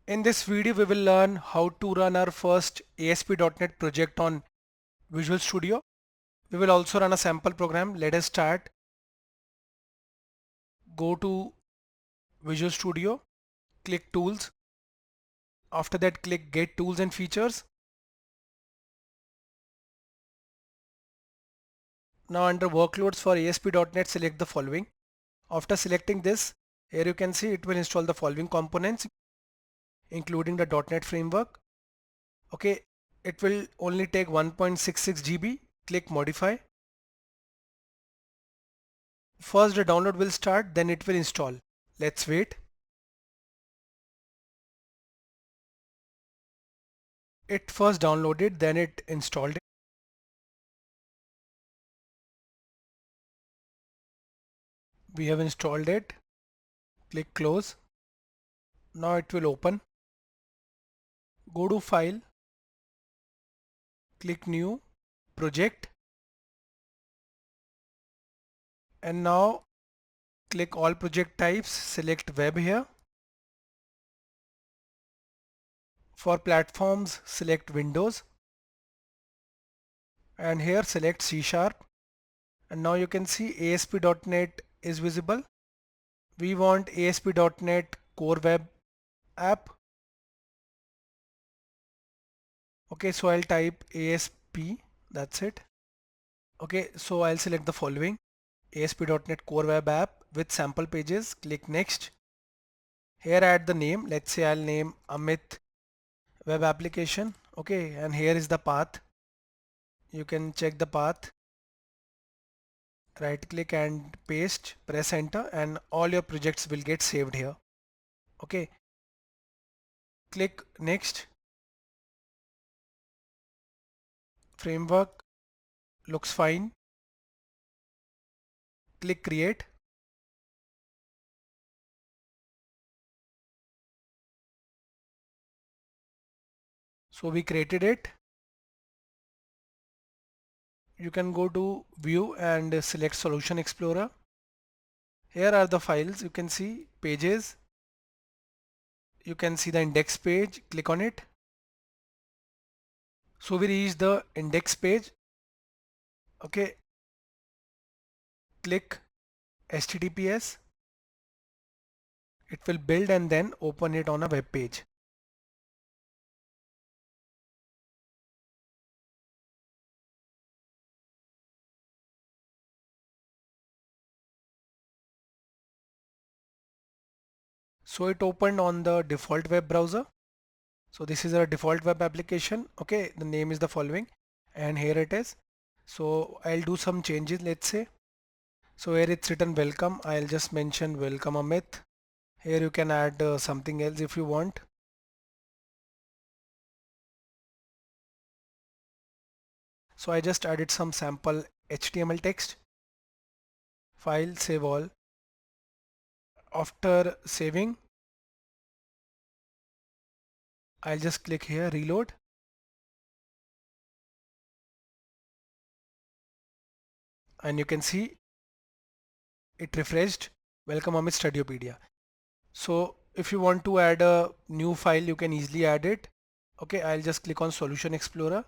In this video, we will learn how to run our first ASP.NET project on Visual Studio. We will also run a sample program. Let us start. Go to Visual Studio, click Tools. After that, click Get Tools and Features. Now under Workloads for ASP.NET, select the following. After selecting this, here you can see it will install the following components, including the .NET framework. Okay, it will only take 1.66 GB. Click Modify. First the download will start, then it will install. Let's wait. It first downloaded, then it installed it. We have installed it. Click close. Now it will open. Go to file. Click new project. And now click all project types. Select web here. For platforms, select Windows. And here select C#. And now you can see ASP.NET is visible. We want ASP.NET Core Web App. Okay, so I'll type ASP, that's it. Okay, so I'll select the following: ASP.NET Core Web App with sample pages. Click Next. Here add the name. Let's say I'll name Amit Web Application. Okay, and here is the path. You can check the path. Right click and paste, press enter, and all your projects will get saved here. Okay, click Next. Framework looks fine. Click Create. So we created it. You can go to View and select Solution Explorer. Here are the files. You can see pages. You can see the index page. Click on it. So we reach the index page. Okay. Click HTTPS. It will build and then open it on a web page. So it opened on the default web browser. So this is a default web application. Okay, the name is the following, and here it is. So I'll do some changes. Let's say, so here it's written welcome. I'll just mention welcome Amit. Here you can add something else if you want. So I just added some sample HTML text. File, save all. After saving, I'll just click here, reload. And you can see it refreshed. Welcome Amit Studiopedia. So if you want to add a new file, you can easily add it. Okay, I'll just click on Solution Explorer.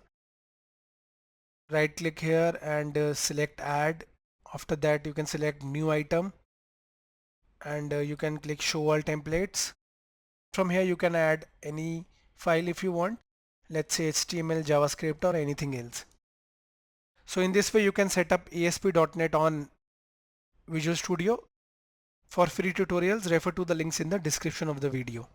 Right click here and select add. After that, you can select new item and you can click show all templates. From here, you can add any file if you want. Let's say HTML, JavaScript or anything else. So in this way, you can set up ASP.NET on Visual Studio. For free tutorials, refer to the links in the description of the video.